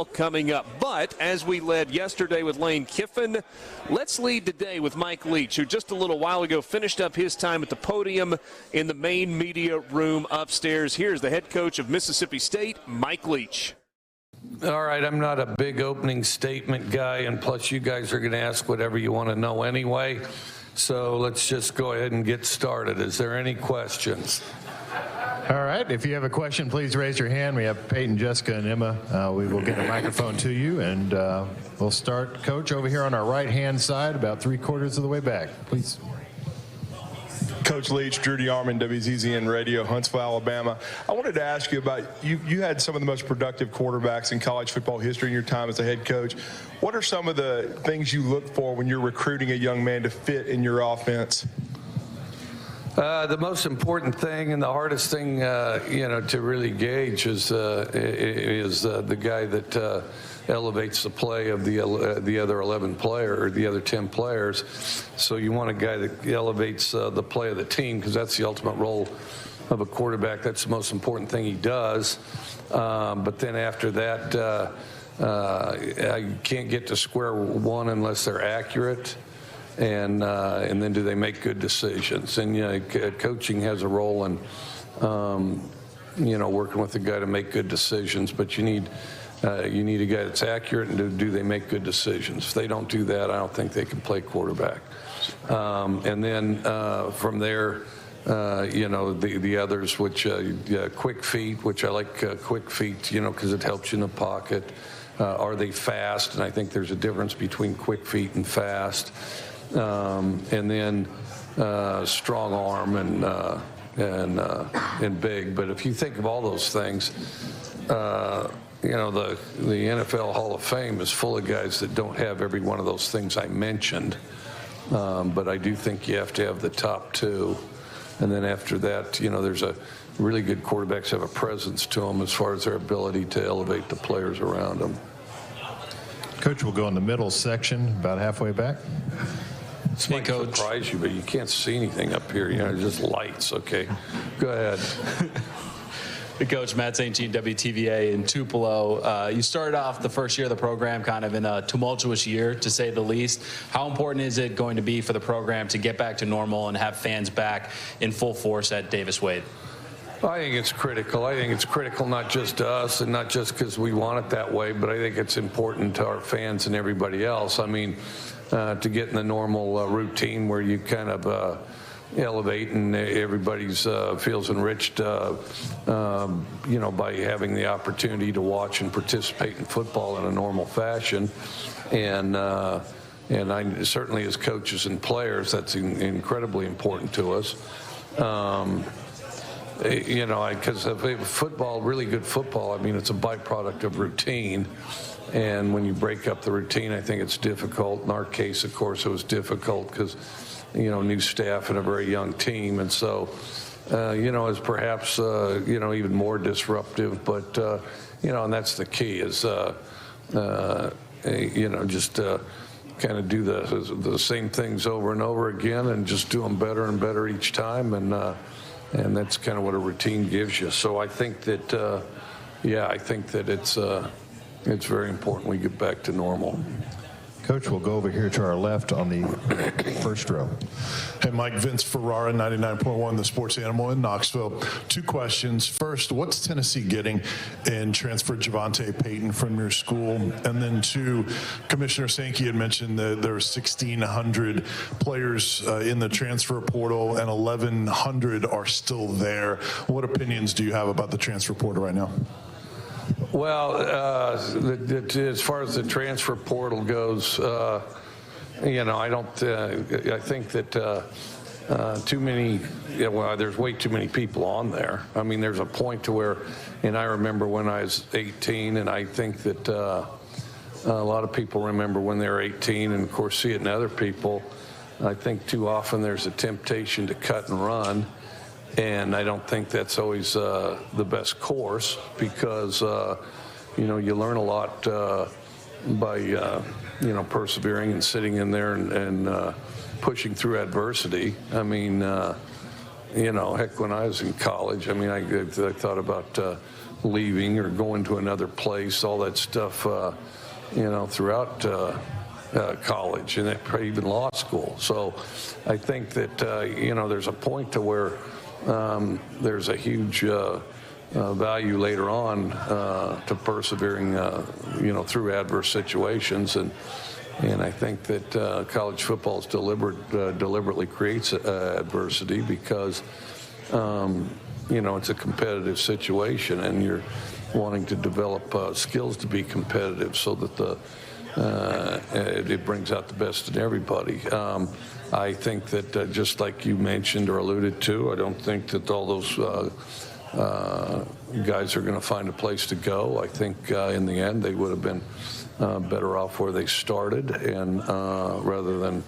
coming up. But as we led yesterday with Lane Kiffin, let's lead today with Mike Leach, who just a little while ago finished up his time at the podium in the main media room upstairs. Here's the head coach of Mississippi State, Mike Leach. All right, I'm not a big opening statement guy, and plus you guys are going to ask whatever you want to know anyway. So let's just go ahead and get started. Is there any questions? All right, if you have a question, please raise your hand. We have Peyton, Jessica, and Emma. We will get a microphone to you, and we'll start, Coach, over here on our right-hand side, about 3/4 of the way back. Please. Coach Leach, Drew DeArmond, WZZN Radio, Huntsville, Alabama. I wanted to ask you about, you had some of the most productive quarterbacks in college football history in your time as a head coach. What are some of the things you look for when you're recruiting a young man to fit in your offense? The most important thing and the hardest thing, to really gauge is the guy that elevates the play of the other 11 player or the other 10 players. So you want a guy that elevates the play of the team, because that's the ultimate role of a quarterback. That's the most important thing he does. But then after that, you can't get to square one unless they're accurate. And then do they make good decisions? And coaching has a role in working with the guy to make good decisions. But you need a guy that's accurate, and do they make good decisions? If they don't do that, I don't think they can play quarterback. And then from there, the others, which quick feet, which I like quick feet, because it helps you in the pocket. Are they fast? And I think there's a difference between quick feet and fast. And then strong arm and big. But if you think of all those things, the NFL Hall of Fame is full of guys that don't have every one of those things I mentioned. But I do think you have to have the top two. And then after that, there's a really good quarterbacks have a presence to them as far as their ability to elevate the players around them. Coach, we'll go in the middle section, about halfway back. This might surprise you, but you can't see anything up here. Just lights. Okay, go ahead. Coach, Matt St. Jean, WTVA in Tupelo. You started off the first year of the program kind of in a tumultuous year, to say the least. How important is it going to be for the program to get back to normal and have fans back in full force at Davis Wade? I think it's critical. I think it's critical not just to us and not just because we want it that way, but I think it's important to our fans and everybody else. I mean, to get in the normal routine where you kind of elevate and everybody's feels enriched, by having the opportunity to watch and participate in football in a normal fashion. And I certainly, as coaches and players, that's incredibly important to us. Because football, really good football, I mean, it's a byproduct of routine. And when you break up the routine, I think it's difficult. In our case, of course, it was difficult because, new staff and a very young team. And so, is perhaps, even more disruptive. But, and that's the key is, just kind of do the same things over and over again and just do them better and better each time. And that's kind of what a routine gives you. So I think that, it's very important we get back to normal. Coach, we'll go over here to our left on the first row. Hey, Mike, Vince Ferrara, 99.1, The Sports Animal in Knoxville. Two questions. First, what's Tennessee getting in transfer Javante Payton from your school? And then two, Commissioner Sankey had mentioned that there are 1,600 players in the transfer portal and 1,100 are still there. What opinions do you have about the transfer portal right now? Well, as far as the transfer portal goes, I think that too many, there's way too many people on there. I mean, there's a point to where, and I remember when I was 18, and I think that a lot of people remember when they were 18, and of course see it in other people. I think too often there's a temptation to cut and run. And I don't think that's always the best course because, you learn a lot by, persevering and sitting in there and pushing through adversity. I mean, heck, when I was in college, I mean, I thought about leaving or going to another place, all that stuff, throughout college and even law school. So I think that, there's a point to where there's a huge value later on to persevering, through adverse situations. And I think that college football deliberately creates adversity because, it's a competitive situation, and you're wanting to develop skills to be competitive so that it brings out the best in everybody. I think that just like you mentioned or alluded to, I don't think that all those guys are going to find a place to go. I think in the end they would have been better off where they started, and rather than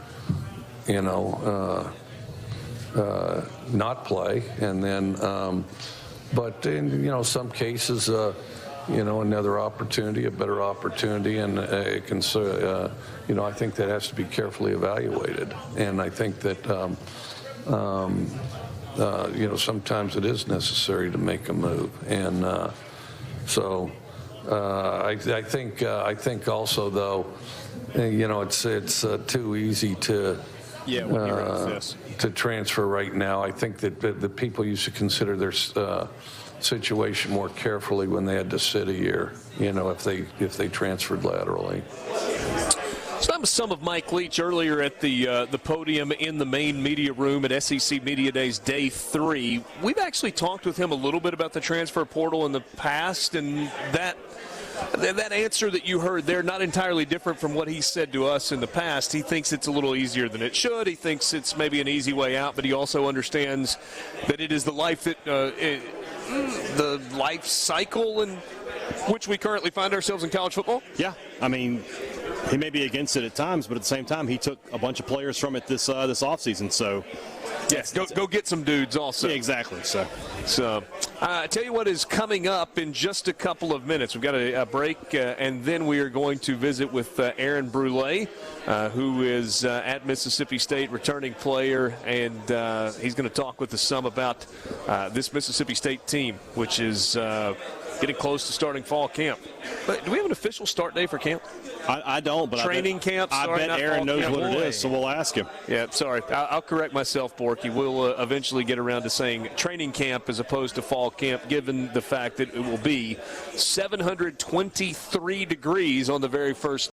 not play. And then, but in some cases, another opportunity, a better opportunity, and it can, I think that has to be carefully evaluated. And I think that, sometimes it is necessary to make a move. And I think also, though, it's too easy to transfer right now. I think that the people used to consider their situation more carefully when they had to sit a year, if they transferred laterally. So that was some of Mike Leach earlier at the podium in the main media room at SEC Media Days Day 3. We've actually talked with him a little bit about the transfer portal in the past, and that answer that you heard there, not entirely different from what he said to us in the past. He thinks it's a little easier than it should. He thinks it's maybe an easy way out, but he also understands that it is the life that the life cycle in which we currently find ourselves in college football. Yeah, I mean, he may be against it at times, but at the same time, he took a bunch of players from it this offseason. So, yes, go get some dudes also. Yeah, exactly. So, I tell you what is coming up in just a couple of minutes. We've got a break, and then we are going to visit with Aaron Brule, who is at Mississippi State, returning player, and he's going to talk with us some about this Mississippi State team, which is getting close to starting fall camp. But do we have an official start day for camp? I don't, but training camp. I bet Aaron knows what it is, so we'll ask him. Yeah, sorry. I'll correct myself, Borky. We'll eventually get around to saying training camp as opposed to fall camp, given the fact that it will be 723 degrees on the very first